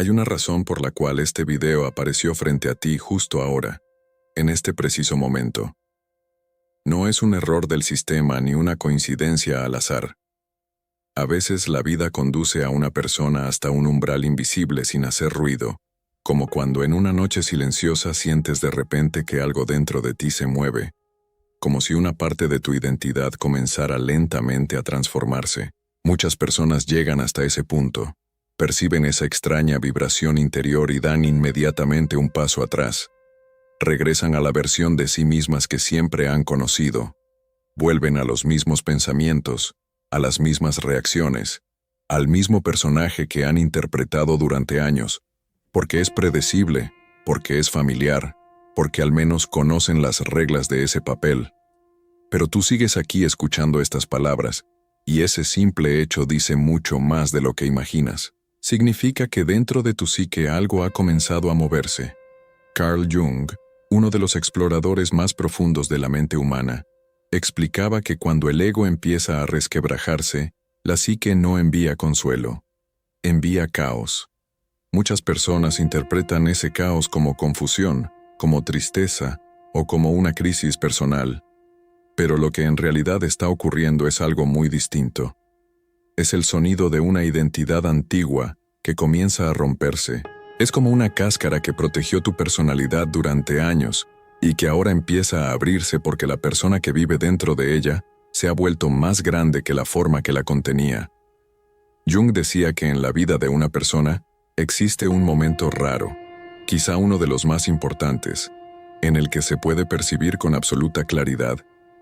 Hay una razón por la cual este video apareció frente a ti justo ahora, en este preciso momento. No es un error del sistema ni una coincidencia al azar. A veces la vida conduce a una persona hasta un umbral invisible sin hacer ruido, como cuando en una noche silenciosa sientes de repente que algo dentro de ti se mueve, como si una parte de tu identidad comenzara lentamente a transformarse. Muchas personas llegan hasta ese punto, perciben esa extraña vibración interior y dan inmediatamente un paso atrás. Regresan a la versión de sí mismas que siempre han conocido. Vuelven a los mismos pensamientos, a las mismas reacciones, al mismo personaje que han interpretado durante años, porque es predecible, porque es familiar, porque al menos conocen las reglas de ese papel. Pero tú sigues aquí escuchando estas palabras, y ese simple hecho dice mucho más de lo que imaginas. Significa que dentro de tu psique algo ha comenzado a moverse. Carl Jung, uno de los exploradores más profundos de la mente humana, explicaba que cuando el ego empieza a resquebrajarse, la psique no envía consuelo, envía caos. Muchas personas interpretan ese caos como confusión, como tristeza o como una crisis personal. Pero lo que en realidad está ocurriendo es algo muy distinto. Es el sonido de una identidad antigua que comienza a romperse. Es como una cáscara que protegió tu personalidad durante años y que ahora empieza a abrirse porque la persona que vive dentro de ella se ha vuelto más grande que la forma que la contenía. Jung decía que en la vida de una persona existe un momento raro, quizá uno de los más importantes, en el que se puede percibir con absoluta claridad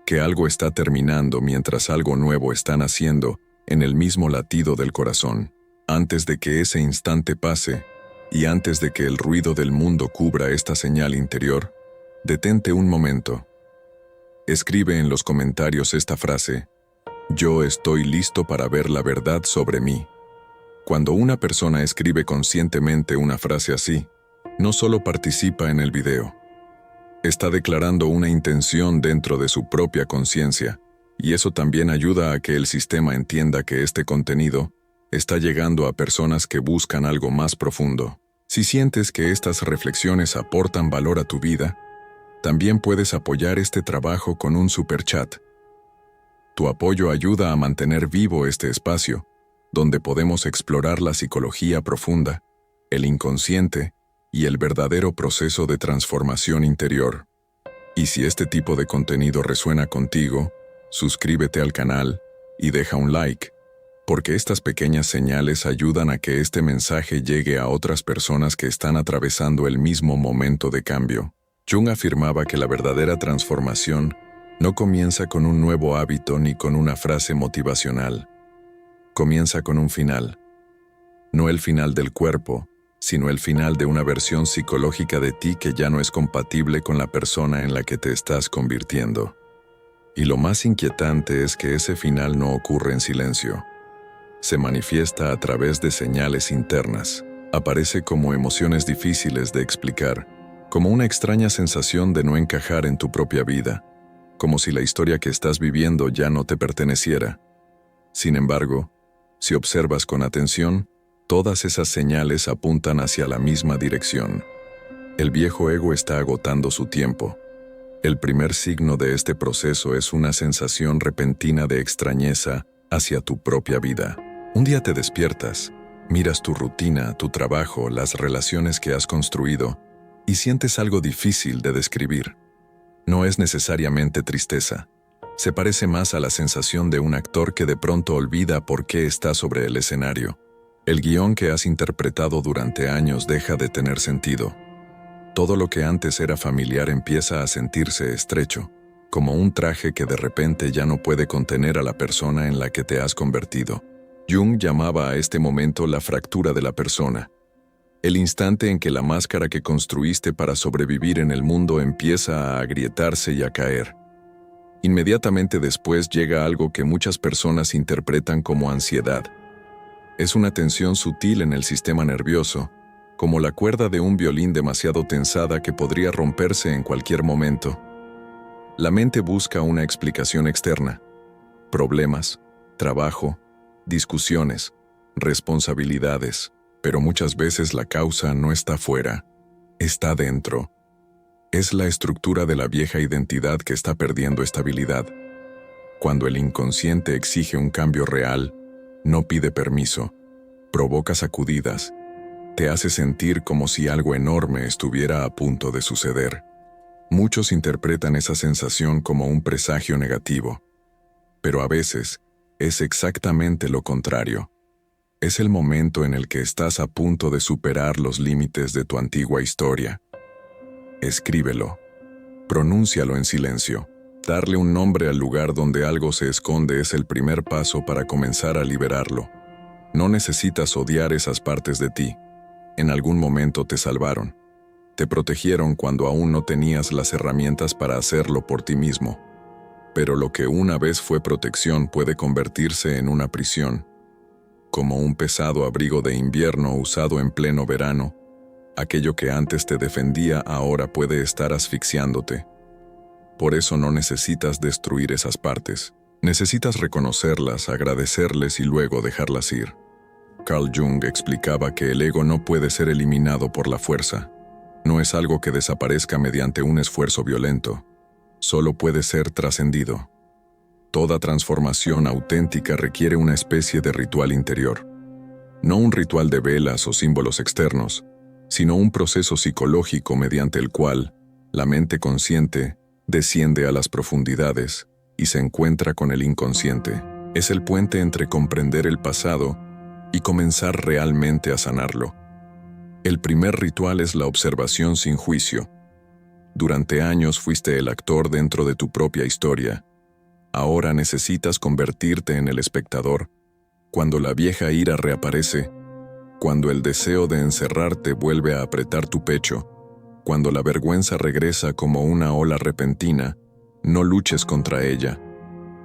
que algo está terminando mientras algo nuevo está naciendo en el mismo latido del corazón. Antes de que ese instante pase, y antes de que el ruido del mundo cubra esta señal interior, detente un momento. Escribe en los comentarios esta frase: yo estoy listo para ver la verdad sobre mí. Cuando una persona escribe conscientemente una frase así, no solo participa en el video, está declarando una intención dentro de su propia conciencia, y eso también ayuda a que el sistema entienda que este contenido está llegando a personas que buscan algo más profundo. Si sientes que estas reflexiones aportan valor a tu vida, también puedes apoyar este trabajo con un superchat. Tu apoyo ayuda a mantener vivo este espacio, donde podemos explorar la psicología profunda, el inconsciente y el verdadero proceso de transformación interior. Y si este tipo de contenido resuena contigo, suscríbete al canal y deja un like, porque estas pequeñas señales ayudan a que este mensaje llegue a otras personas que están atravesando el mismo momento de cambio. Jung afirmaba que la verdadera transformación no comienza con un nuevo hábito ni con una frase motivacional. Comienza con un final. No el final del cuerpo, sino el final de una versión psicológica de ti que ya no es compatible con la persona en la que te estás convirtiendo. Y lo más inquietante es que ese final no ocurre en silencio. Se manifiesta a través de señales internas. Aparece como emociones difíciles de explicar, como una extraña sensación de no encajar en tu propia vida, como si la historia que estás viviendo ya no te perteneciera. Sin embargo, si observas con atención, todas esas señales apuntan hacia la misma dirección. El viejo ego está agotando su tiempo. El primer signo de este proceso es una sensación repentina de extrañeza hacia tu propia vida. Un día te despiertas, miras tu rutina, tu trabajo, las relaciones que has construido, y sientes algo difícil de describir. No es necesariamente tristeza. Se parece más a la sensación de un actor que de pronto olvida por qué está sobre el escenario. El guión que has interpretado durante años deja de tener sentido. Todo lo que antes era familiar empieza a sentirse estrecho, como un traje que de repente ya no puede contener a la persona en la que te has convertido. Jung llamaba a este momento la fractura de la persona, el instante en que la máscara que construiste para sobrevivir en el mundo empieza a agrietarse y a caer. Inmediatamente después llega algo que muchas personas interpretan como ansiedad. Es una tensión sutil en el sistema nervioso, como la cuerda de un violín demasiado tensada que podría romperse en cualquier momento. La mente busca una explicación externa. Problemas, trabajo, discusiones, responsabilidades, Pero muchas veces la causa no está fuera, está dentro. Es la estructura de la vieja identidad que está perdiendo estabilidad. Cuando el inconsciente exige un cambio real, no pide permiso, provoca sacudidas, te hace sentir como si algo enorme estuviera a punto de suceder. Muchos interpretan esa sensación como un presagio negativo, pero a veces es exactamente lo contrario. Es el momento en el que estás a punto de superar los límites de tu antigua historia. Escríbelo, pronúncialo en silencio. Darle un nombre al lugar donde algo se esconde es el primer paso para comenzar a liberarlo. No necesitas odiar esas partes de ti. En algún momento te salvaron. Te protegieron cuando aún no tenías las herramientas para hacerlo por ti mismo. Pero lo que una vez fue protección puede convertirse en una prisión. Como un pesado abrigo de invierno usado en pleno verano, aquello que antes te defendía ahora puede estar asfixiándote. Por eso no necesitas destruir esas partes. Necesitas reconocerlas, agradecerles y luego dejarlas ir. Carl Jung explicaba que el ego no puede ser eliminado por la fuerza. No es algo que desaparezca mediante un esfuerzo violento. Solo puede ser trascendido. Toda transformación auténtica requiere una especie de ritual interior. No un ritual de velas o símbolos externos, sino un proceso psicológico mediante el cual la mente consciente desciende a las profundidades y se encuentra con el inconsciente. Es el puente entre comprender el pasado y comenzar realmente a sanarlo. El primer ritual es la observación sin juicio. Durante años fuiste el actor dentro de tu propia historia. Ahora necesitas convertirte en el espectador. Cuando la vieja ira reaparece, cuando el deseo de encerrarte vuelve a apretar tu pecho, cuando la vergüenza regresa como una ola repentina, no luches contra ella.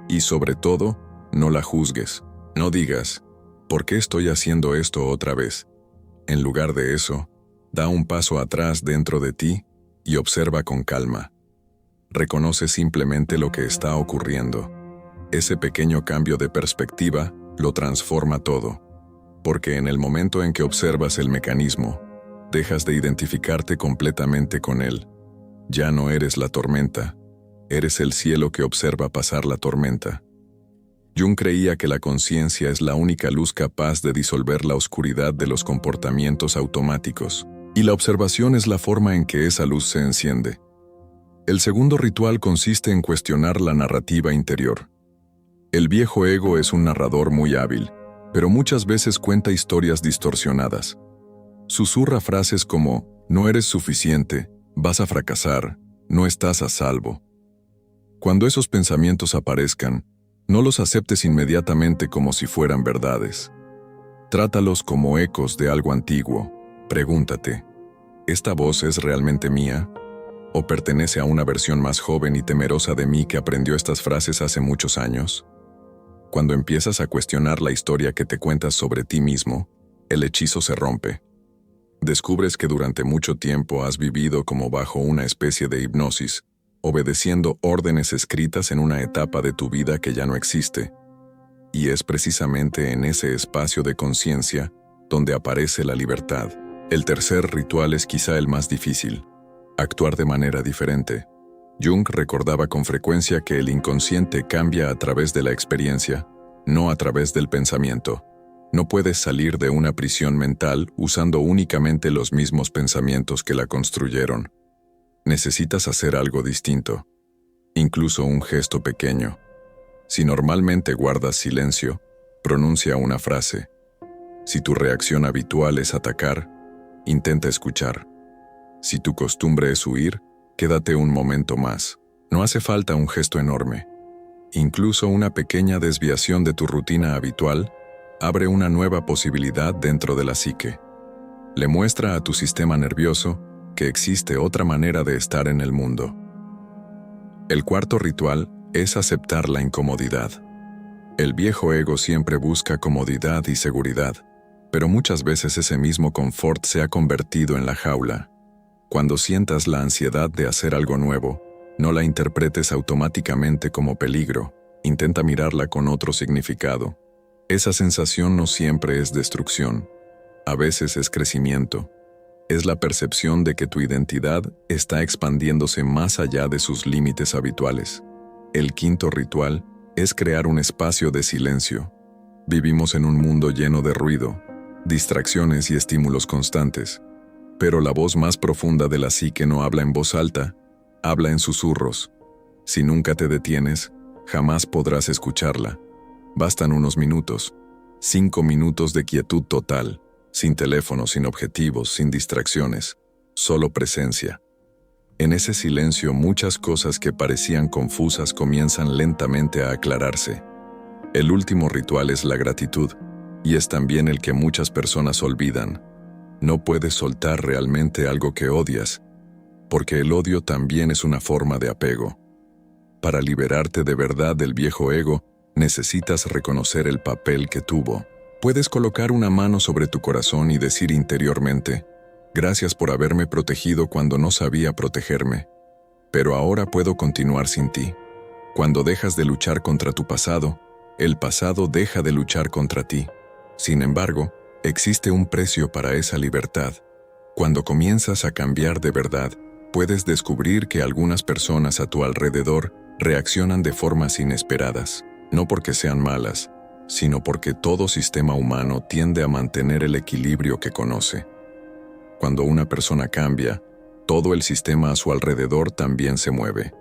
Y sobre todo, no la juzgues. No digas, ¿por qué estoy haciendo esto otra vez? En lugar de eso, da un paso atrás dentro de ti y observa con calma. Reconoce simplemente lo que está ocurriendo. Ese pequeño cambio de perspectiva lo transforma todo. Porque en el momento en que observas el mecanismo, dejas de identificarte completamente con él. Ya no eres la tormenta, eres el cielo que observa pasar la tormenta. Jung creía que la conciencia es la única luz capaz de disolver la oscuridad de los comportamientos automáticos, y la observación es la forma en que esa luz se enciende. El segundo ritual consiste en cuestionar la narrativa interior. El viejo ego es un narrador muy hábil, pero muchas veces cuenta historias distorsionadas. Susurra frases como, no eres suficiente, vas a fracasar, no estás a salvo. Cuando esos pensamientos aparezcan, no los aceptes inmediatamente como si fueran verdades. Trátalos como ecos de algo antiguo. Pregúntate, ¿esta voz es realmente mía? ¿O pertenece a una versión más joven y temerosa de mí que aprendió estas frases hace muchos años? Cuando empiezas a cuestionar la historia que te cuentas sobre ti mismo, el hechizo se rompe. Descubres que durante mucho tiempo has vivido como bajo una especie de hipnosis, obedeciendo órdenes escritas en una etapa de tu vida que ya no existe. Y es precisamente en ese espacio de conciencia donde aparece la libertad. El tercer ritual es quizá el más difícil: actuar de manera diferente. Jung recordaba con frecuencia que el inconsciente cambia a través de la experiencia, no a través del pensamiento. No puedes salir de una prisión mental usando únicamente los mismos pensamientos que la construyeron. Necesitas hacer algo distinto, incluso un gesto pequeño. Si normalmente guardas silencio, pronuncia una frase. Si tu reacción habitual es atacar, intenta escuchar. Si tu costumbre es huir, quédate un momento más. No hace falta un gesto enorme. Incluso una pequeña desviación de tu rutina habitual abre una nueva posibilidad dentro de la psique. Le muestra a tu sistema nervioso que existe otra manera de estar en el mundo. El cuarto ritual es aceptar la incomodidad. El viejo ego siempre busca comodidad y seguridad, pero muchas veces ese mismo confort se ha convertido en la jaula. Cuando sientas la ansiedad de hacer algo nuevo, no la interpretes automáticamente como peligro, intenta mirarla con otro significado. Esa sensación no siempre es destrucción. A veces es crecimiento. Es la percepción de que tu identidad está expandiéndose más allá de sus límites habituales. El quinto ritual es crear un espacio de silencio. Vivimos en un mundo lleno de ruido, distracciones y estímulos constantes. Pero la voz más profunda de la psique no habla en voz alta, habla en susurros. Si nunca te detienes, jamás podrás escucharla. Bastan unos minutos, 5 minutos de quietud total, sin teléfono, sin objetivos, sin distracciones, solo presencia. En ese silencio muchas cosas que parecían confusas comienzan lentamente a aclararse. El último ritual es la gratitud, y es también el que muchas personas olvidan. No puedes soltar realmente algo que odias, porque el odio también es una forma de apego. Para liberarte de verdad del viejo ego, necesitas reconocer el papel que tuvo. Puedes colocar una mano sobre tu corazón y decir interiormente: gracias por haberme protegido cuando no sabía protegerme, pero ahora puedo continuar sin ti. Cuando dejas de luchar contra tu pasado, el pasado deja de luchar contra ti. Sin embargo, existe un precio para esa libertad. Cuando comienzas a cambiar de verdad, puedes descubrir que algunas personas a tu alrededor reaccionan de formas inesperadas, no porque sean malas, sino porque todo sistema humano tiende a mantener el equilibrio que conoce. Cuando una persona cambia, todo el sistema a su alrededor también se mueve.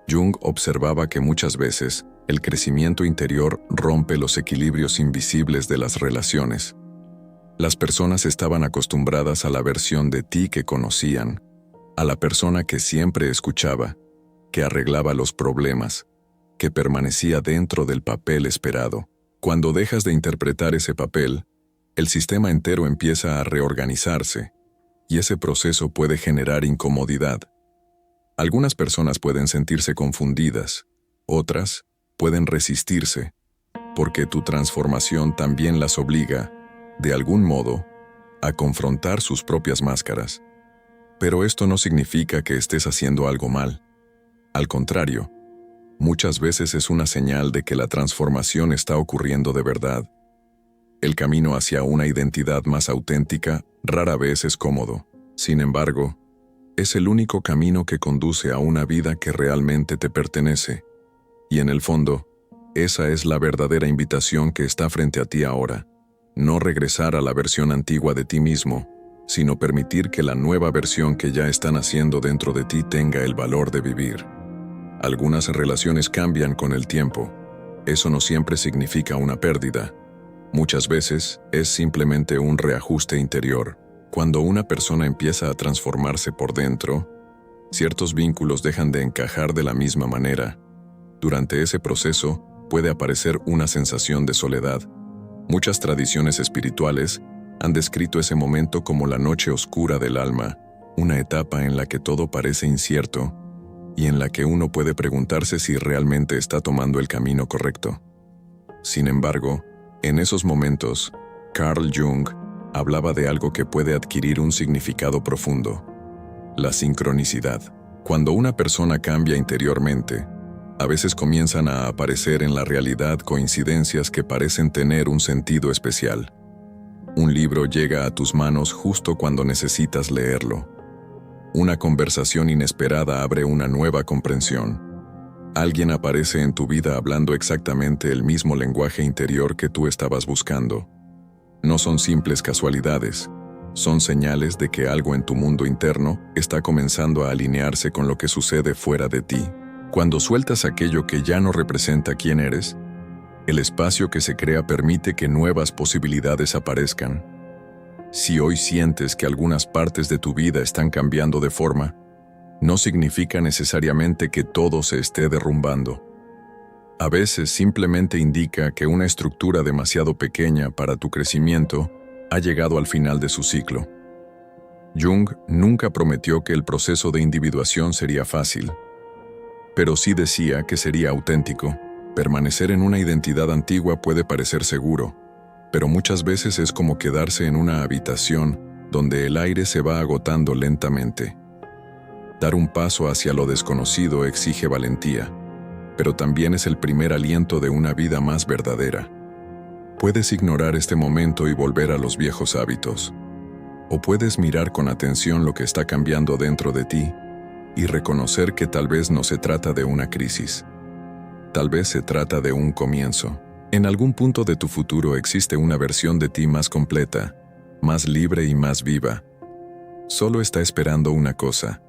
Jung observaba que muchas veces el crecimiento interior rompe los equilibrios invisibles de las relaciones. Las personas estaban acostumbradas a la versión de ti que conocían, a la persona que siempre escuchaba, que arreglaba los problemas, que permanecía dentro del papel esperado. Cuando dejas de interpretar ese papel, el sistema entero empieza a reorganizarse, y ese proceso puede generar incomodidad. Algunas personas pueden sentirse confundidas, otras pueden resistirse, porque tu transformación también las obliga, de algún modo, a confrontar sus propias máscaras. Pero esto no significa que estés haciendo algo mal. Al contrario, muchas veces es una señal de que la transformación está ocurriendo de verdad. El camino hacia una identidad más auténtica rara vez es cómodo. Sin embargo, es el único camino que conduce a una vida que realmente te pertenece. Y en el fondo, esa es la verdadera invitación que está frente a ti ahora. No regresar a la versión antigua de ti mismo, sino permitir que la nueva versión que ya está naciendo dentro de ti tenga el valor de vivir. Algunas relaciones cambian con el tiempo. Eso no siempre significa una pérdida. Muchas veces es simplemente un reajuste interior. Cuando una persona empieza a transformarse por dentro, ciertos vínculos dejan de encajar de la misma manera. Durante ese proceso puede aparecer una sensación de soledad. Muchas tradiciones espirituales han descrito ese momento como la noche oscura del alma, una etapa en la que todo parece incierto y en la que uno puede preguntarse si realmente está tomando el camino correcto. Sin embargo, en esos momentos, Carl Jung hablaba de algo que puede adquirir un significado profundo: la sincronicidad. Cuando una persona cambia interiormente, a veces comienzan a aparecer en la realidad coincidencias que parecen tener un sentido especial. Un libro llega a tus manos justo cuando necesitas leerlo. Una conversación inesperada abre una nueva comprensión. Alguien aparece en tu vida hablando exactamente el mismo lenguaje interior que tú estabas buscando. No son simples casualidades, son señales de que algo en tu mundo interno está comenzando a alinearse con lo que sucede fuera de ti. Cuando sueltas aquello que ya no representa quién eres, el espacio que se crea permite que nuevas posibilidades aparezcan. Si hoy sientes que algunas partes de tu vida están cambiando de forma, no significa necesariamente que todo se esté derrumbando. A veces simplemente indica que una estructura demasiado pequeña para tu crecimiento ha llegado al final de su ciclo. Jung nunca prometió que el proceso de individuación sería fácil, pero sí decía que sería auténtico. Permanecer en una identidad antigua puede parecer seguro, pero muchas veces es como quedarse en una habitación donde el aire se va agotando lentamente. Dar un paso hacia lo desconocido exige valentía, pero también es el primer aliento de una vida más verdadera. Puedes ignorar este momento y volver a los viejos hábitos. O puedes mirar con atención lo que está cambiando dentro de ti y reconocer que tal vez no se trata de una crisis. Tal vez se trata de un comienzo. En algún punto de tu futuro existe una versión de ti más completa, más libre y más viva. Solo está esperando una cosa: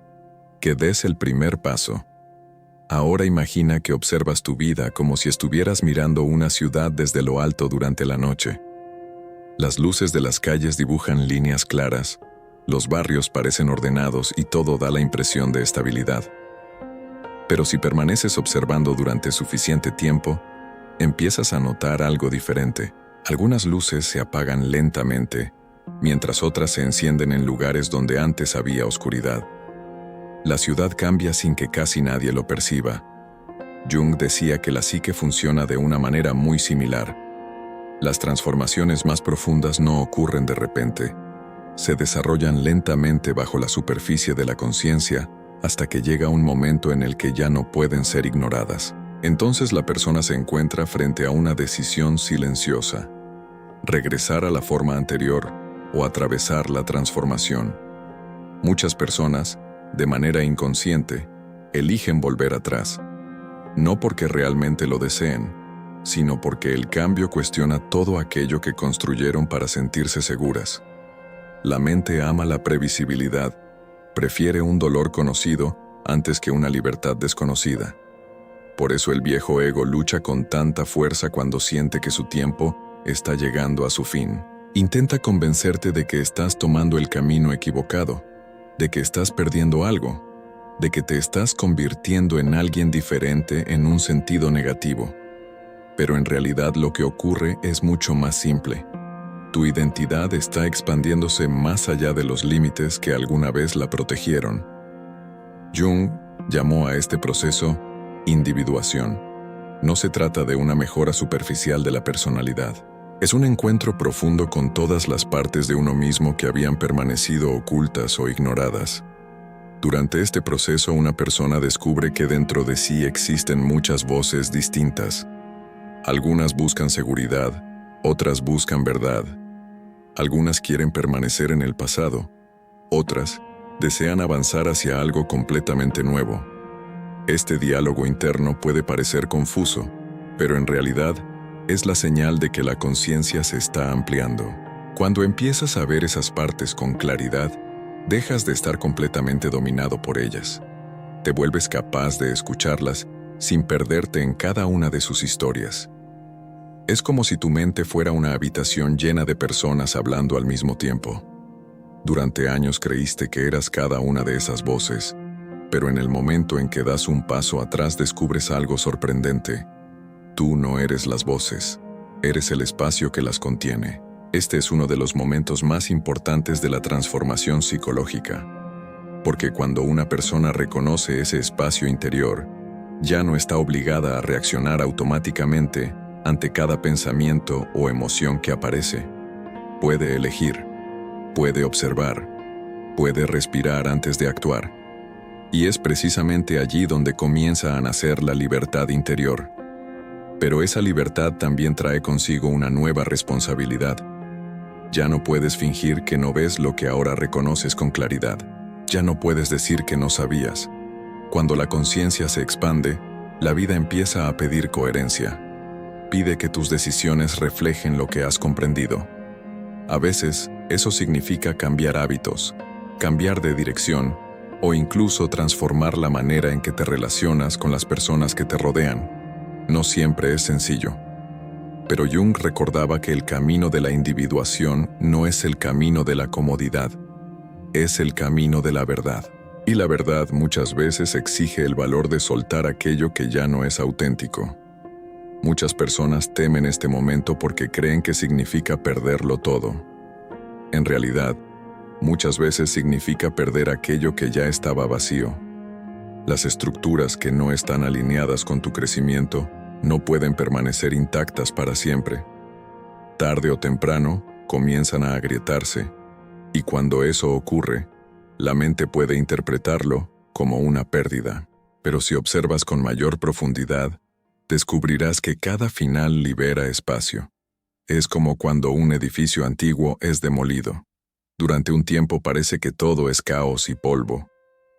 que des el primer paso. Ahora imagina que observas tu vida como si estuvieras mirando una ciudad desde lo alto durante la noche. Las luces de las calles dibujan líneas claras, los barrios parecen ordenados y todo da la impresión de estabilidad. Pero si permaneces observando durante suficiente tiempo, empiezas a notar algo diferente. Algunas luces se apagan lentamente, mientras otras se encienden en lugares donde antes había oscuridad. La ciudad cambia sin que casi nadie lo perciba. Jung decía que la psique funciona de una manera muy similar. Las transformaciones más profundas no ocurren de repente. Se desarrollan lentamente bajo la superficie de la conciencia hasta que llega un momento en el que ya no pueden ser ignoradas. Entonces la persona se encuentra frente a una decisión silenciosa: regresar a la forma anterior o atravesar la transformación. Muchas personas, de manera inconsciente, eligen volver atrás, no porque realmente lo deseen, sino porque el cambio cuestiona todo aquello que construyeron para sentirse seguras. La mente ama la previsibilidad, prefiere un dolor conocido antes que una libertad desconocida. Por eso el viejo ego lucha con tanta fuerza cuando siente que su tiempo está llegando a su fin. Intenta convencerte de que estás tomando el camino equivocado, de que estás perdiendo algo, de que te estás convirtiendo en alguien diferente en un sentido negativo. Pero en realidad lo que ocurre es mucho más simple. Tu identidad está expandiéndose más allá de los límites que alguna vez la protegieron. Jung llamó a este proceso individuación. No se trata de una mejora superficial de la personalidad. Es un encuentro profundo con todas las partes de uno mismo que habían permanecido ocultas o ignoradas. Durante este proceso, una persona descubre que dentro de sí existen muchas voces distintas. Algunas buscan seguridad, otras buscan verdad. Algunas quieren permanecer en el pasado, otras desean avanzar hacia algo completamente nuevo. Este diálogo interno puede parecer confuso, pero en realidad es la señal de que la conciencia se está ampliando. Cuando empiezas a ver esas partes con claridad, dejas de estar completamente dominado por ellas. Te vuelves capaz de escucharlas sin perderte en cada una de sus historias. Es como si tu mente fuera una habitación llena de personas hablando al mismo tiempo. Durante años creíste que eras cada una de esas voces, pero en el momento en que das un paso atrás descubres algo sorprendente. Tú no eres las voces, eres el espacio que las contiene. Este es uno de los momentos más importantes de la transformación psicológica, porque cuando una persona reconoce ese espacio interior, ya no está obligada a reaccionar automáticamente ante cada pensamiento o emoción que aparece. Puede elegir, puede observar, puede respirar antes de actuar. Y es precisamente allí donde comienza a nacer la libertad interior. Pero esa libertad también trae consigo una nueva responsabilidad. Ya no puedes fingir que no ves lo que ahora reconoces con claridad. Ya no puedes decir que no sabías. Cuando la conciencia se expande, la vida empieza a pedir coherencia. Pide que tus decisiones reflejen lo que has comprendido. A veces, eso significa cambiar hábitos, cambiar de dirección, o incluso transformar la manera en que te relacionas con las personas que te rodean. No siempre es sencillo. Pero Jung recordaba que el camino de la individuación no es el camino de la comodidad, es el camino de la verdad. Y la verdad muchas veces exige el valor de soltar aquello que ya no es auténtico. Muchas personas temen este momento porque creen que significa perderlo todo. En realidad, muchas veces significa perder aquello que ya estaba vacío. Las estructuras que no están alineadas con tu crecimiento no pueden permanecer intactas para siempre. Tarde o temprano, comienzan a agrietarse, y cuando eso ocurre, la mente puede interpretarlo como una pérdida. Pero si observas con mayor profundidad, descubrirás que cada final libera espacio. Es como cuando un edificio antiguo es demolido. Durante un tiempo parece que todo es caos y polvo.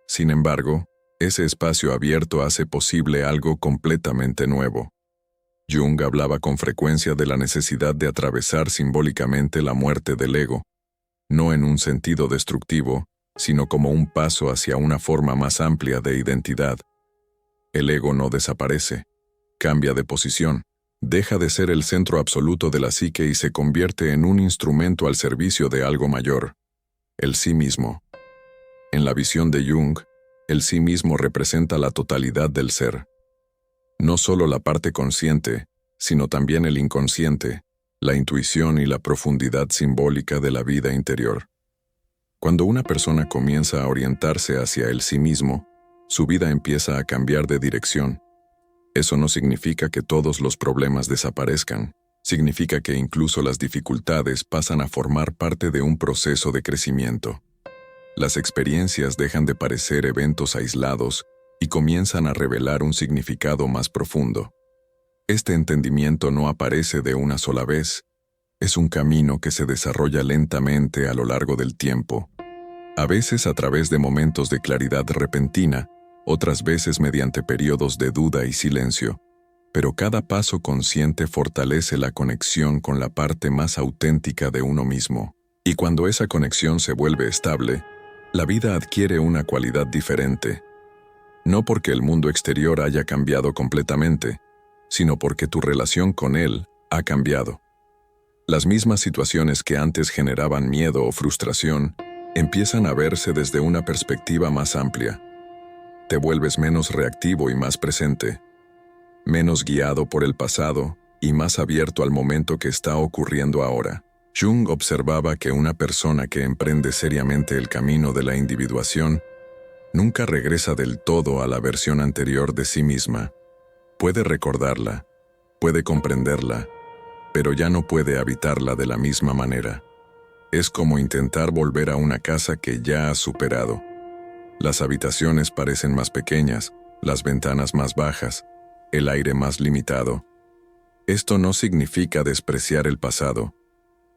Sin embargo, ese espacio abierto hace posible algo completamente nuevo. Jung hablaba con frecuencia de la necesidad de atravesar simbólicamente la muerte del ego, no en un sentido destructivo, sino como un paso hacia una forma más amplia de identidad. El ego no desaparece, cambia de posición, deja de ser el centro absoluto de la psique y se convierte en un instrumento al servicio de algo mayor, el sí mismo. En la visión de Jung, el sí mismo representa la totalidad del ser. No solo la parte consciente, sino también el inconsciente, la intuición y la profundidad simbólica de la vida interior. Cuando una persona comienza a orientarse hacia el sí mismo, su vida empieza a cambiar de dirección. Eso no significa que todos los problemas desaparezcan, significa que incluso las dificultades pasan a formar parte de un proceso de crecimiento. Las experiencias dejan de parecer eventos aislados y comienzan a revelar un significado más profundo. Este entendimiento no aparece de una sola vez, es un camino que se desarrolla lentamente a lo largo del tiempo, a veces a través de momentos de claridad repentina, otras veces mediante periodos de duda y silencio, pero cada paso consciente fortalece la conexión con la parte más auténtica de uno mismo, y cuando esa conexión se vuelve estable, la vida adquiere una cualidad diferente. No porque el mundo exterior haya cambiado completamente, sino porque tu relación con él ha cambiado. Las mismas situaciones que antes generaban miedo o frustración empiezan a verse desde una perspectiva más amplia. Te vuelves menos reactivo y más presente, menos guiado por el pasado y más abierto al momento que está ocurriendo ahora. Jung observaba que una persona que emprende seriamente el camino de la individuación nunca regresa del todo a la versión anterior de sí misma. Puede recordarla, puede comprenderla, pero ya no puede habitarla de la misma manera. Es como intentar volver a una casa que ya has superado. Las habitaciones parecen más pequeñas, las ventanas más bajas, el aire más limitado. Esto no significa despreciar el pasado.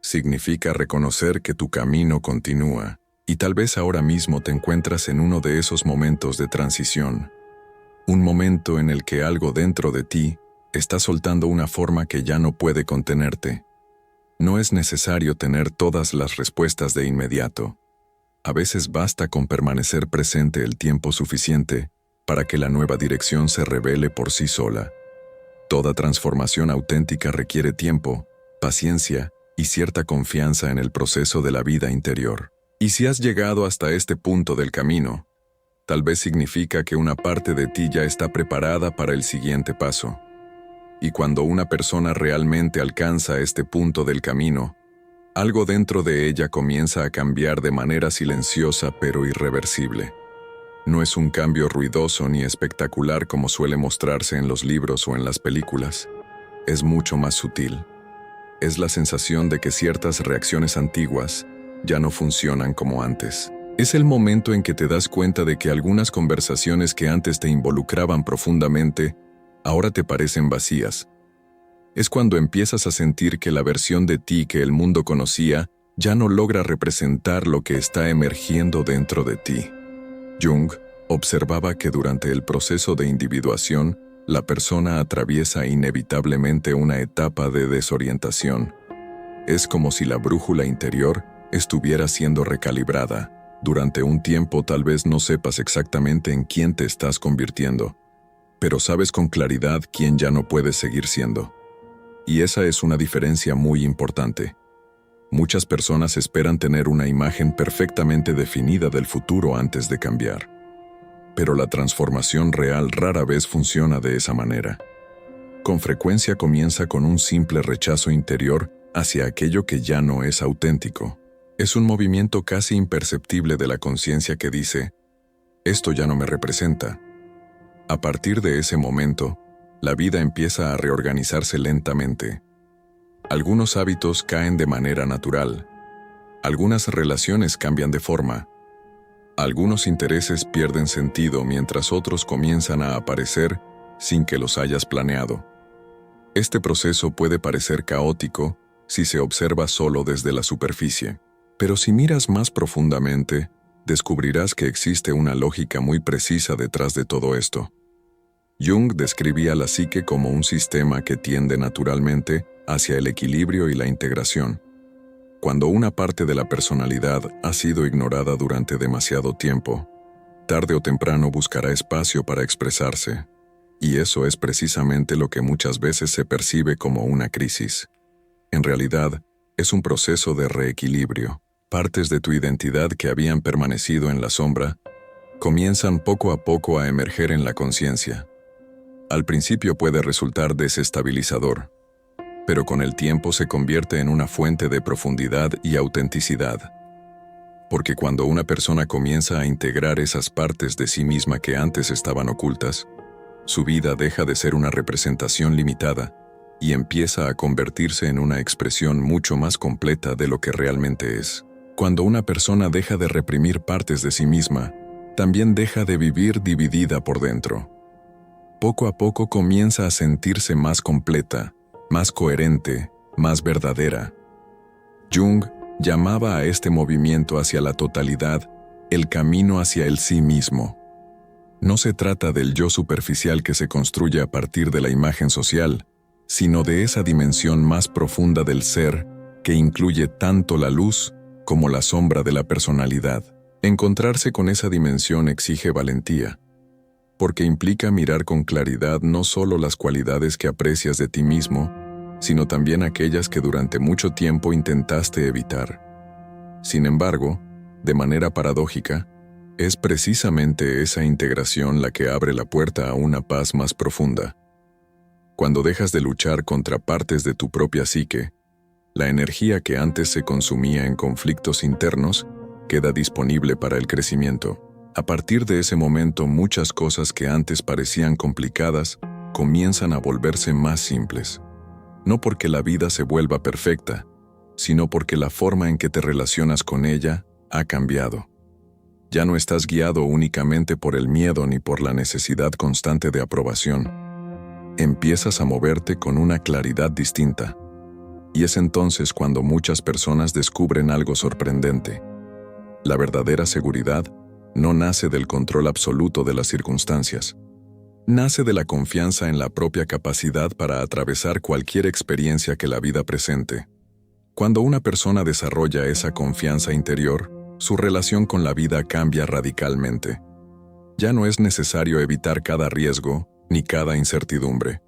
Significa reconocer que tu camino continúa, y tal vez ahora mismo te encuentras en uno de esos momentos de transición. Un momento en el que algo dentro de ti está soltando una forma que ya no puede contenerte. No es necesario tener todas las respuestas de inmediato. A veces basta con permanecer presente el tiempo suficiente para que la nueva dirección se revele por sí sola. Toda transformación auténtica requiere tiempo, paciencia y cierta confianza en el proceso de la vida interior. Y si has llegado hasta este punto del camino, tal vez significa que una parte de ti ya está preparada para el siguiente paso. Y cuando una persona realmente alcanza este punto del camino, algo dentro de ella comienza a cambiar de manera silenciosa pero irreversible. No es un cambio ruidoso ni espectacular como suele mostrarse en los libros o en las películas. Es mucho más sutil. Es la sensación de que ciertas reacciones antiguas ya no funcionan como antes. Es el momento en que te das cuenta de que algunas conversaciones que antes te involucraban profundamente, ahora te parecen vacías. Es cuando empiezas a sentir que la versión de ti que el mundo conocía ya no logra representar lo que está emergiendo dentro de ti. Jung observaba que durante el proceso de individuación, la persona atraviesa inevitablemente una etapa de desorientación. Es como si la brújula interior estuviera siendo recalibrada. Durante un tiempo tal vez no sepas exactamente en quién te estás convirtiendo, pero sabes con claridad quién ya no puedes seguir siendo. Y esa es una diferencia muy importante. Muchas personas esperan tener una imagen perfectamente definida del futuro antes de cambiar. Pero la transformación real rara vez funciona de esa manera. Con frecuencia comienza con un simple rechazo interior hacia aquello que ya no es auténtico. Es un movimiento casi imperceptible de la conciencia que dice, esto ya no me representa. A partir de ese momento, la vida empieza a reorganizarse lentamente. Algunos hábitos caen de manera natural. Algunas relaciones cambian de forma. Algunos intereses pierden sentido mientras otros comienzan a aparecer sin que los hayas planeado. Este proceso puede parecer caótico, si se observa solo desde la superficie. Pero si miras más profundamente, descubrirás que existe una lógica muy precisa detrás de todo esto. Jung describía la psique como un sistema que tiende naturalmente hacia el equilibrio y la integración. Cuando una parte de la personalidad ha sido ignorada durante demasiado tiempo, tarde o temprano buscará espacio para expresarse, y eso es precisamente lo que muchas veces se percibe como una crisis. En realidad, es un proceso de reequilibrio. Partes de tu identidad que habían permanecido en la sombra comienzan poco a poco a emerger en la conciencia. Al principio puede resultar desestabilizador, pero con el tiempo se convierte en una fuente de profundidad y autenticidad. Porque cuando una persona comienza a integrar esas partes de sí misma que antes estaban ocultas, su vida deja de ser una representación limitada y empieza a convertirse en una expresión mucho más completa de lo que realmente es. Cuando una persona deja de reprimir partes de sí misma, también deja de vivir dividida por dentro. Poco a poco comienza a sentirse más completa, más coherente, más verdadera. Jung llamaba a este movimiento hacia la totalidad el camino hacia el sí mismo. No se trata del yo superficial que se construye a partir de la imagen social, sino de esa dimensión más profunda del ser que incluye tanto la luz como la sombra de la personalidad. Encontrarse con esa dimensión exige valentía, porque implica mirar con claridad no solo las cualidades que aprecias de ti mismo, sino también aquellas que durante mucho tiempo intentaste evitar. Sin embargo, de manera paradójica, es precisamente esa integración la que abre la puerta a una paz más profunda. Cuando dejas de luchar contra partes de tu propia psique, la energía que antes se consumía en conflictos internos queda disponible para el crecimiento. A partir de ese momento, muchas cosas que antes parecían complicadas comienzan a volverse más simples. No porque la vida se vuelva perfecta, sino porque la forma en que te relacionas con ella ha cambiado. Ya no estás guiado únicamente por el miedo ni por la necesidad constante de aprobación. Empiezas a moverte con una claridad distinta. Y es entonces cuando muchas personas descubren algo sorprendente. La verdadera seguridad no nace del control absoluto de las circunstancias. Nace de la confianza en la propia capacidad para atravesar cualquier experiencia que la vida presente. Cuando una persona desarrolla esa confianza interior, su relación con la vida cambia radicalmente. Ya no es necesario evitar cada riesgo ni cada incertidumbre.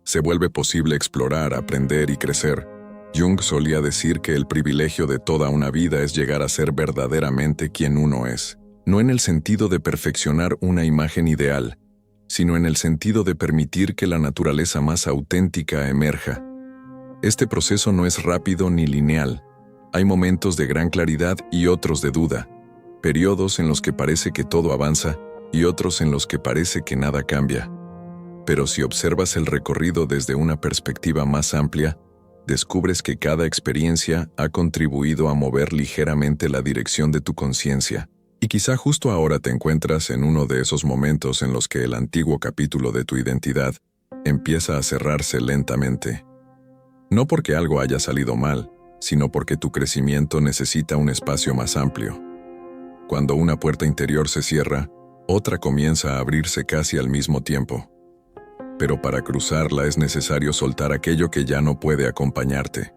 Se vuelve posible explorar, aprender y crecer. Jung solía decir que el privilegio de toda una vida es llegar a ser verdaderamente quien uno es, no en el sentido de perfeccionar una imagen ideal, sino en el sentido de permitir que la naturaleza más auténtica emerja. Este proceso no es rápido ni lineal. Hay momentos de gran claridad y otros de duda, periodos en los que parece que todo avanza y otros en los que parece que nada cambia. Pero si observas el recorrido desde una perspectiva más amplia, descubres que cada experiencia ha contribuido a mover ligeramente la dirección de tu conciencia. Y quizá justo ahora te encuentras en uno de esos momentos en los que el antiguo capítulo de tu identidad empieza a cerrarse lentamente. No porque algo haya salido mal, sino porque tu crecimiento necesita un espacio más amplio. Cuando una puerta interior se cierra, otra comienza a abrirse casi al mismo tiempo. Pero para cruzarla es necesario soltar aquello que ya no puede acompañarte.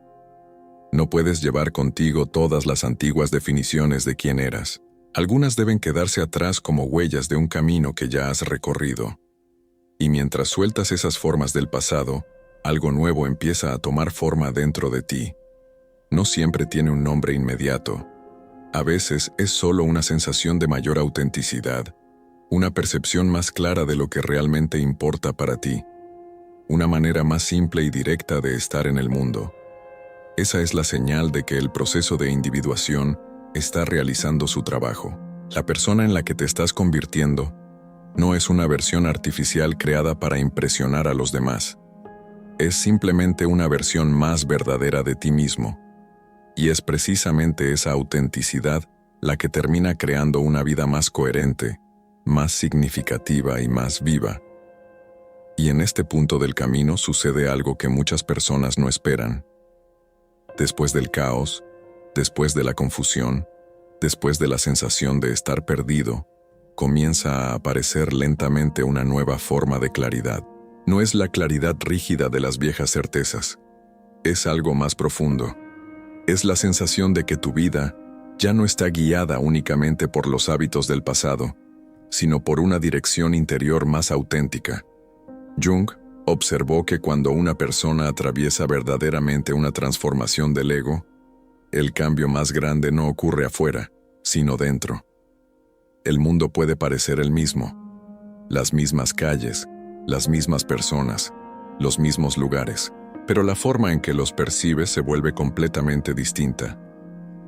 No puedes llevar contigo todas las antiguas definiciones de quién eras. Algunas deben quedarse atrás como huellas de un camino que ya has recorrido. Y mientras sueltas esas formas del pasado, algo nuevo empieza a tomar forma dentro de ti. No siempre tiene un nombre inmediato. A veces es solo una sensación de mayor autenticidad, una percepción más clara de lo que realmente importa para ti, una manera más simple y directa de estar en el mundo. Esa es la señal de que el proceso de individuación está realizando su trabajo. La persona en la que te estás convirtiendo no es una versión artificial creada para impresionar a los demás. Es simplemente una versión más verdadera de ti mismo. Y es precisamente esa autenticidad la que termina creando una vida más coherente, más significativa y más viva. Y en este punto del camino sucede algo que muchas personas no esperan. Después del caos, después de la confusión, después de la sensación de estar perdido, comienza a aparecer lentamente una nueva forma de claridad. No es la claridad rígida de las viejas certezas. Es algo más profundo. Es la sensación de que tu vida ya no está guiada únicamente por los hábitos del pasado, sino por una dirección interior más auténtica. Jung observó que cuando una persona atraviesa verdaderamente una transformación del ego, el cambio más grande no ocurre afuera, sino dentro. El mundo puede parecer el mismo, las mismas calles, las mismas personas, los mismos lugares, pero la forma en que los percibes se vuelve completamente distinta.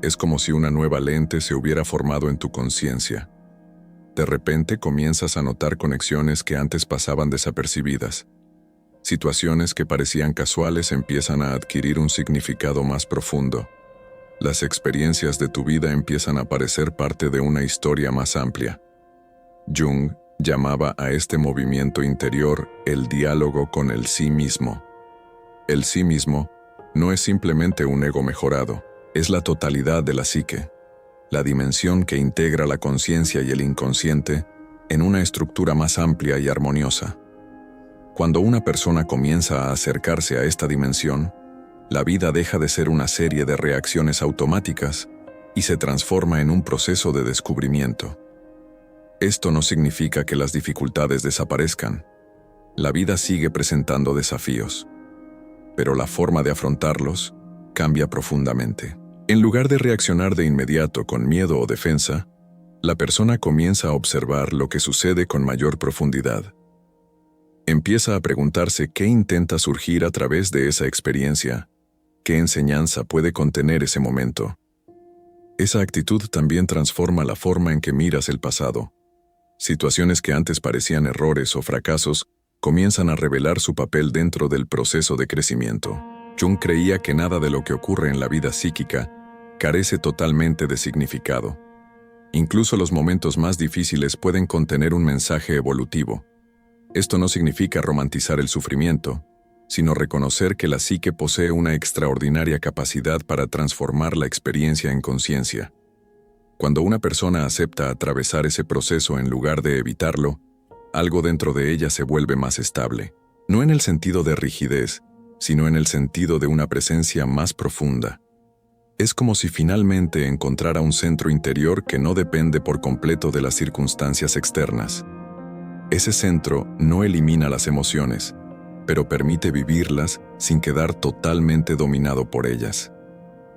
Es como si una nueva lente se hubiera formado en tu conciencia. De repente comienzas a notar conexiones que antes pasaban desapercibidas. Situaciones que parecían casuales empiezan a adquirir un significado más profundo. Las experiencias de tu vida empiezan a parecer parte de una historia más amplia. Jung llamaba a este movimiento interior el diálogo con el sí mismo. El sí mismo no es simplemente un ego mejorado, es la totalidad de la psique, la dimensión que integra la conciencia y el inconsciente en una estructura más amplia y armoniosa. Cuando una persona comienza a acercarse a esta dimensión, la vida deja de ser una serie de reacciones automáticas y se transforma en un proceso de descubrimiento. Esto no significa que las dificultades desaparezcan. La vida sigue presentando desafíos, pero la forma de afrontarlos cambia profundamente. En lugar de reaccionar de inmediato con miedo o defensa, la persona comienza a observar lo que sucede con mayor profundidad. Empieza a preguntarse qué intenta surgir a través de esa experiencia, qué enseñanza puede contener ese momento. Esa actitud también transforma la forma en que miras el pasado. Situaciones que antes parecían errores o fracasos comienzan a revelar su papel dentro del proceso de crecimiento. Jung creía que nada de lo que ocurre en la vida psíquica carece totalmente de significado. Incluso los momentos más difíciles pueden contener un mensaje evolutivo. Esto no significa romantizar el sufrimiento, sino reconocer que la psique posee una extraordinaria capacidad para transformar la experiencia en conciencia. Cuando una persona acepta atravesar ese proceso en lugar de evitarlo, algo dentro de ella se vuelve más estable, no en el sentido de rigidez, sino en el sentido de una presencia más profunda. Es como si finalmente encontrara un centro interior que no depende por completo de las circunstancias externas. Ese centro no elimina las emociones, pero permite vivirlas sin quedar totalmente dominado por ellas.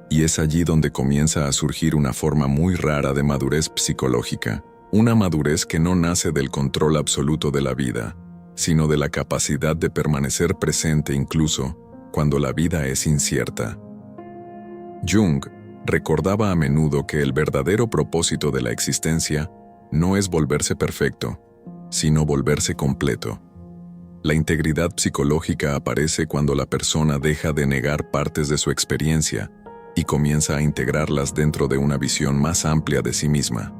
Y es allí donde comienza a surgir una forma muy rara de madurez psicológica, una madurez que no nace del control absoluto de la vida, sino de la capacidad de permanecer presente incluso cuando la vida es incierta. Jung recordaba a menudo que el verdadero propósito de la existencia no es volverse perfecto, sino volverse completo. La integridad psicológica aparece cuando la persona deja de negar partes de su experiencia y comienza a integrarlas dentro de una visión más amplia de sí misma.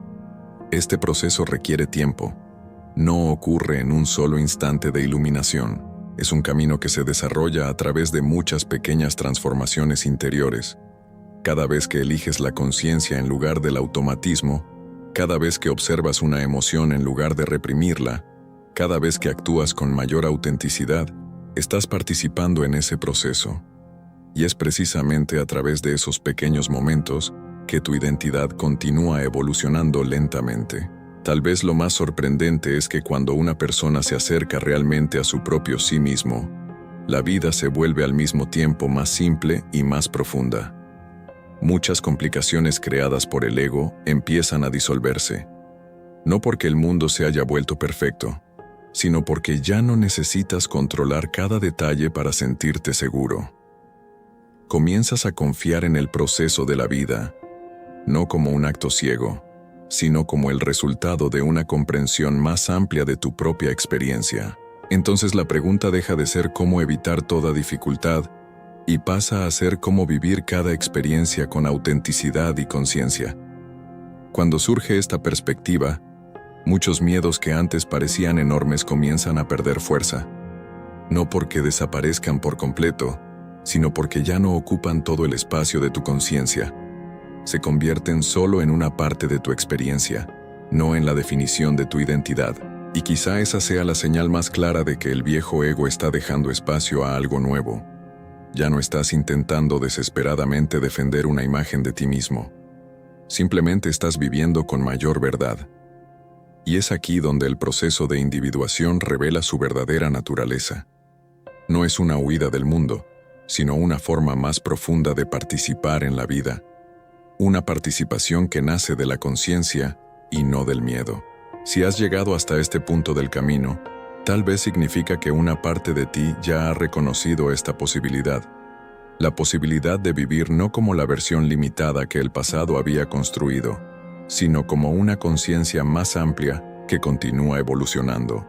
Este proceso requiere tiempo. No ocurre en un solo instante de iluminación. Es un camino que se desarrolla a través de muchas pequeñas transformaciones interiores. Cada vez que eliges la conciencia en lugar del automatismo, cada vez que observas una emoción en lugar de reprimirla, cada vez que actúas con mayor autenticidad, estás participando en ese proceso. Y es precisamente a través de esos pequeños momentos que tu identidad continúa evolucionando lentamente. Tal vez lo más sorprendente es que cuando una persona se acerca realmente a su propio sí mismo, la vida se vuelve al mismo tiempo más simple y más profunda. Muchas complicaciones creadas por el ego empiezan a disolverse. No porque el mundo se haya vuelto perfecto, sino porque ya no necesitas controlar cada detalle para sentirte seguro. Comienzas a confiar en el proceso de la vida, no como un acto ciego, sino como el resultado de una comprensión más amplia de tu propia experiencia. Entonces la pregunta deja de ser cómo evitar toda dificultad y pasa a ser cómo vivir cada experiencia con autenticidad y conciencia. Cuando surge esta perspectiva, muchos miedos que antes parecían enormes comienzan a perder fuerza. No porque desaparezcan por completo, sino porque ya no ocupan todo el espacio de tu conciencia. Se convierten solo en una parte de tu experiencia, no en la definición de tu identidad. Y quizá esa sea la señal más clara de que el viejo ego está dejando espacio a algo nuevo. Ya no estás intentando desesperadamente defender una imagen de ti mismo. Simplemente estás viviendo con mayor verdad. Y es aquí donde el proceso de individuación revela su verdadera naturaleza. No es una huida del mundo, sino una forma más profunda de participar en la vida. Una participación que nace de la conciencia y no del miedo. Si has llegado hasta este punto del camino, tal vez significa que una parte de ti ya ha reconocido esta posibilidad. La posibilidad de vivir no como la versión limitada que el pasado había construido, sino como una conciencia más amplia que continúa evolucionando.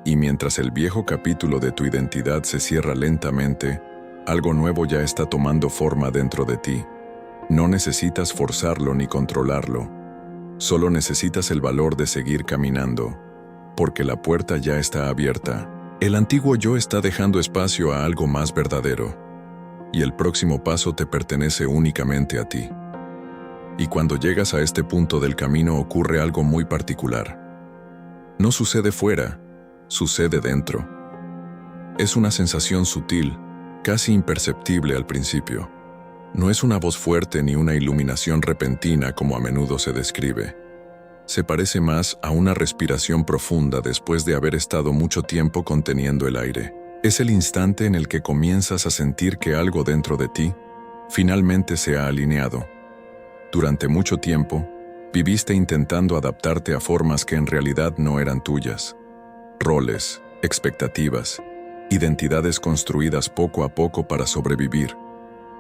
Y mientras el viejo capítulo de tu identidad se cierra lentamente, algo nuevo ya está tomando forma dentro de ti. No necesitas forzarlo ni controlarlo. Solo necesitas el valor de seguir caminando, porque la puerta ya está abierta. El antiguo yo está dejando espacio a algo más verdadero, y el próximo paso te pertenece únicamente a ti. Y cuando llegas a este punto del camino ocurre algo muy particular. No sucede fuera, sucede dentro. Es una sensación sutil, casi imperceptible al principio. No es una voz fuerte ni una iluminación repentina como a menudo se describe. Se parece más a una respiración profunda después de haber estado mucho tiempo conteniendo el aire. Es el instante en el que comienzas a sentir que algo dentro de ti finalmente se ha alineado. Durante mucho tiempo, viviste intentando adaptarte a formas que en realidad no eran tuyas. Roles, expectativas, identidades construidas poco a poco para sobrevivir,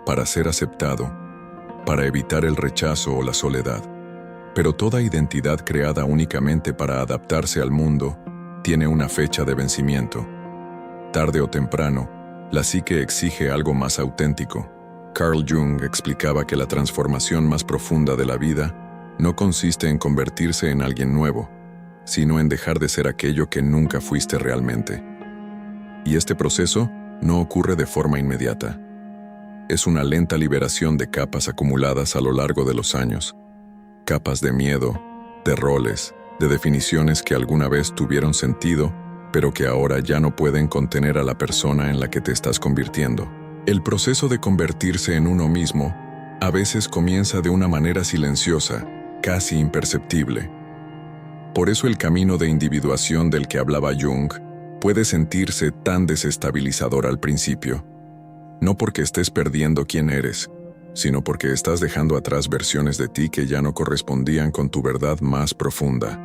para ser aceptado, para evitar el rechazo o la soledad. Pero toda identidad creada únicamente para adaptarse al mundo tiene una fecha de vencimiento. Tarde o temprano, la psique exige algo más auténtico. Carl Jung explicaba que la transformación más profunda de la vida no consiste en convertirse en alguien nuevo, sino en dejar de ser aquello que nunca fuiste realmente. Y este proceso no ocurre de forma inmediata. Es una lenta liberación de capas acumuladas a lo largo de los años. Capas de miedo, de roles, de definiciones que alguna vez tuvieron sentido, pero que ahora ya no pueden contener a la persona en la que te estás convirtiendo. El proceso de convertirse en uno mismo a veces comienza de una manera silenciosa, casi imperceptible. Por eso el camino de individuación del que hablaba Jung puede sentirse tan desestabilizador al principio. No porque estés perdiendo quién eres, sino porque estás dejando atrás versiones de ti que ya no correspondían con tu verdad más profunda.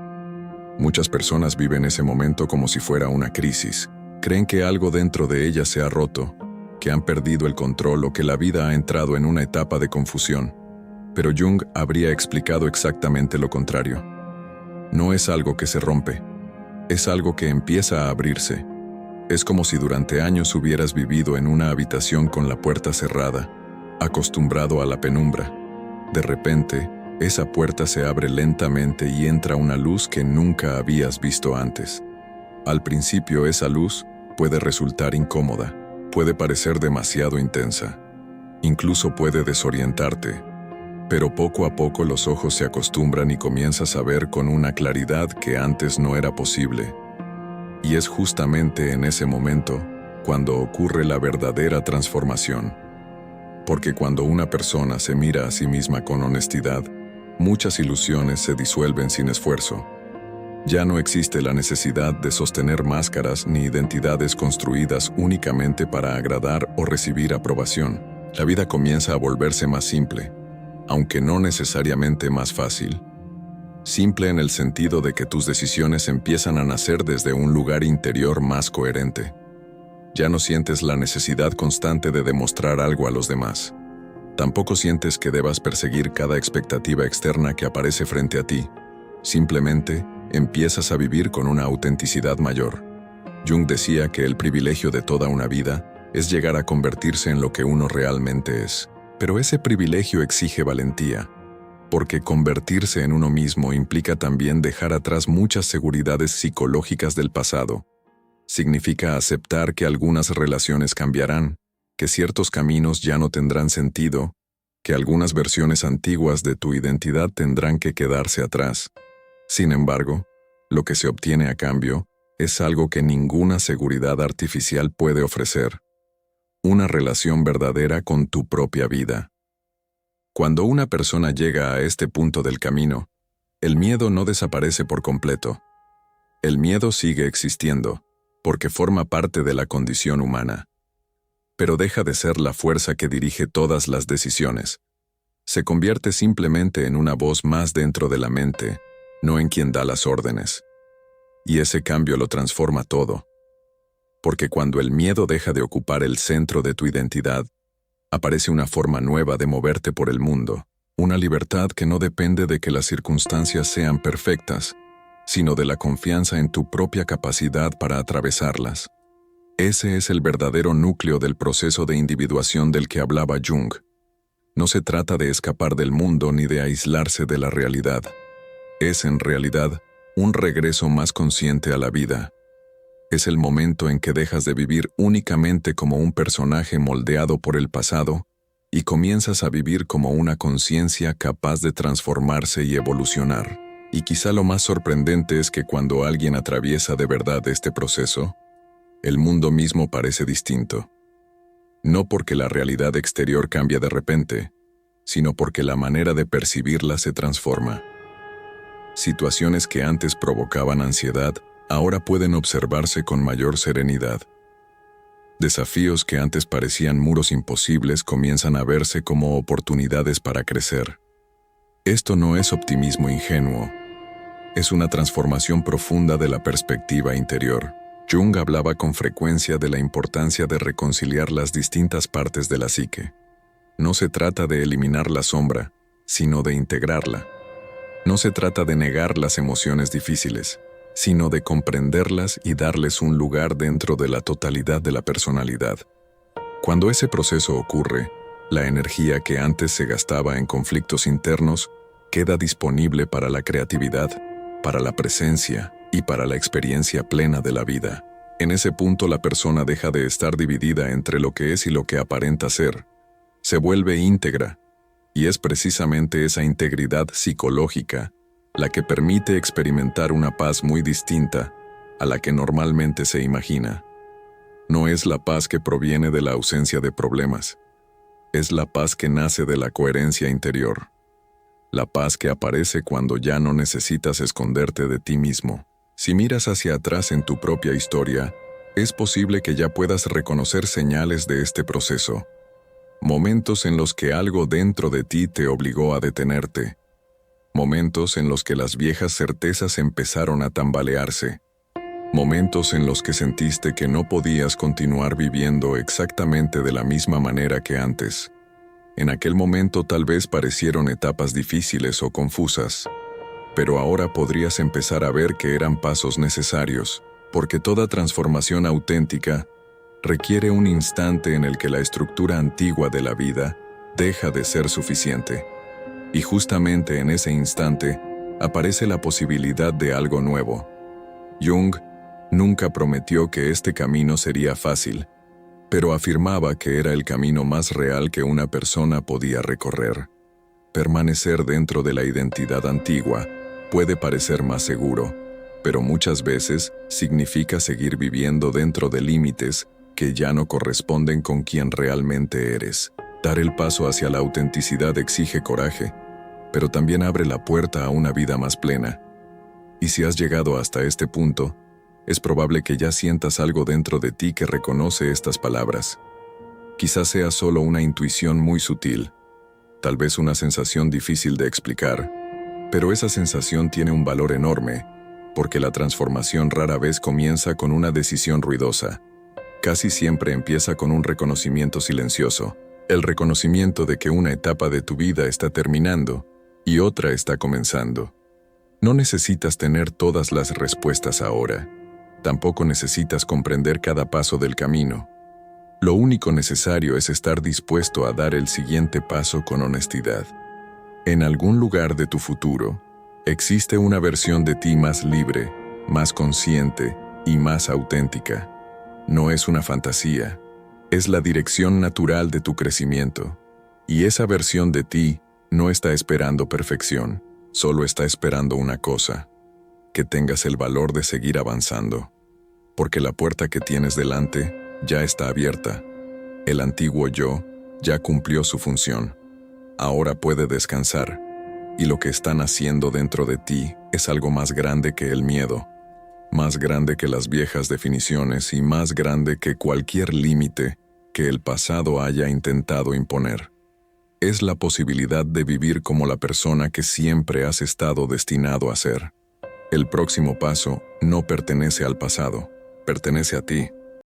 Muchas personas viven ese momento como si fuera una crisis. Creen que algo dentro de ellas se ha roto, que han perdido el control o que la vida ha entrado en una etapa de confusión. Pero Jung habría explicado exactamente lo contrario. No es algo que se rompe, es algo que empieza a abrirse. Es como si durante años hubieras vivido en una habitación con la puerta cerrada, acostumbrado a la penumbra. De repente, esa puerta se abre lentamente y entra una luz que nunca habías visto antes. Al principio esa luz puede resultar incómoda, puede parecer demasiado intensa, incluso puede desorientarte, pero poco a poco los ojos se acostumbran y comienzas a ver con una claridad que antes no era posible. Y es justamente en ese momento cuando ocurre la verdadera transformación. Porque cuando una persona se mira a sí misma con honestidad, muchas ilusiones se disuelven sin esfuerzo. Ya no existe la necesidad de sostener máscaras ni identidades construidas únicamente para agradar o recibir aprobación. La vida comienza a volverse más simple, aunque no necesariamente más fácil. Simple en el sentido de que tus decisiones empiezan a nacer desde un lugar interior más coherente. Ya no sientes la necesidad constante de demostrar algo a los demás. Tampoco sientes que debas perseguir cada expectativa externa que aparece frente a ti. Simplemente, empiezas a vivir con una autenticidad mayor. Jung decía que el privilegio de toda una vida es llegar a convertirse en lo que uno realmente es. Pero ese privilegio exige valentía, porque convertirse en uno mismo implica también dejar atrás muchas seguridades psicológicas del pasado. Significa aceptar que algunas relaciones cambiarán, que ciertos caminos ya no tendrán sentido, que algunas versiones antiguas de tu identidad tendrán que quedarse atrás. Sin embargo, lo que se obtiene a cambio es algo que ninguna seguridad artificial puede ofrecer: una relación verdadera con tu propia vida. Cuando una persona llega a este punto del camino, el miedo no desaparece por completo. El miedo sigue existiendo, porque forma parte de la condición humana. Pero deja de ser la fuerza que dirige todas las decisiones. Se convierte simplemente en una voz más dentro de la mente, no en quien da las órdenes. Y ese cambio lo transforma todo. Porque cuando el miedo deja de ocupar el centro de tu identidad, aparece una forma nueva de moverte por el mundo, una libertad que no depende de que las circunstancias sean perfectas, sino de la confianza en tu propia capacidad para atravesarlas. Ese es el verdadero núcleo del proceso de individuación del que hablaba Jung. No se trata de escapar del mundo ni de aislarse de la realidad. Es, en realidad, un regreso más consciente a la vida. Es el momento en que dejas de vivir únicamente como un personaje moldeado por el pasado y comienzas a vivir como una conciencia capaz de transformarse y evolucionar. Y quizá lo más sorprendente es que cuando alguien atraviesa de verdad este proceso, el mundo mismo parece distinto. No porque la realidad exterior cambia de repente, sino porque la manera de percibirla se transforma. Situaciones que antes provocaban ansiedad, ahora pueden observarse con mayor serenidad. Desafíos que antes parecían muros imposibles comienzan a verse como oportunidades para crecer. Esto no es optimismo ingenuo, es una transformación profunda de la perspectiva interior. Jung hablaba con frecuencia de la importancia de reconciliar las distintas partes de la psique. No se trata de eliminar la sombra, sino de integrarla. No se trata de negar las emociones difíciles, sino de comprenderlas y darles un lugar dentro de la totalidad de la personalidad. Cuando ese proceso ocurre, la energía que antes se gastaba en conflictos internos queda disponible para la creatividad, para la presencia y para la experiencia plena de la vida. En ese punto la persona deja de estar dividida entre lo que es y lo que aparenta ser. Se vuelve íntegra, y es precisamente esa integridad psicológica la que permite experimentar una paz muy distinta a la que normalmente se imagina. No es la paz que proviene de la ausencia de problemas, es la paz que nace de la coherencia interior. La paz que aparece cuando ya no necesitas esconderte de ti mismo. Si miras hacia atrás en tu propia historia, es posible que ya puedas reconocer señales de este proceso. Momentos en los que algo dentro de ti te obligó a detenerte. Momentos en los que las viejas certezas empezaron a tambalearse. Momentos en los que sentiste que no podías continuar viviendo exactamente de la misma manera que antes. En aquel momento tal vez parecieron etapas difíciles o confusas, pero ahora podrías empezar a ver que eran pasos necesarios, porque toda transformación auténtica requiere un instante en el que la estructura antigua de la vida deja de ser suficiente. Y justamente en ese instante aparece la posibilidad de algo nuevo. Jung nunca prometió que este camino sería fácil, pero afirmaba que era el camino más real que una persona podía recorrer. Permanecer dentro de la identidad antigua puede parecer más seguro, pero muchas veces significa seguir viviendo dentro de límites que ya no corresponden con quien realmente eres. Dar el paso hacia la autenticidad exige coraje, pero también abre la puerta a una vida más plena. Y si has llegado hasta este punto, es probable que ya sientas algo dentro de ti que reconoce estas palabras. Quizás sea solo una intuición muy sutil, tal vez una sensación difícil de explicar, pero esa sensación tiene un valor enorme, porque la transformación rara vez comienza con una decisión ruidosa. Casi siempre empieza con un reconocimiento silencioso, el reconocimiento de que una etapa de tu vida está terminando y otra está comenzando. No necesitas tener todas las respuestas ahora. Tampoco necesitas comprender cada paso del camino. Lo único necesario es estar dispuesto a dar el siguiente paso con honestidad. En algún lugar de tu futuro, existe una versión de ti más libre, más consciente y más auténtica. No es una fantasía, Es la dirección natural de tu crecimiento. Y esa versión de ti no está esperando perfección, solo está esperando una cosa: que tengas el valor de seguir avanzando. Porque la puerta que tienes delante ya está abierta. El antiguo yo ya cumplió su función. Ahora puede descansar. Y lo que están haciendo dentro de ti es algo más grande que el miedo, más grande que las viejas definiciones y más grande que cualquier límite que el pasado haya intentado imponer. Es la posibilidad de vivir como la persona que siempre has estado destinado a ser. El próximo paso no pertenece al pasado, pertenece a ti.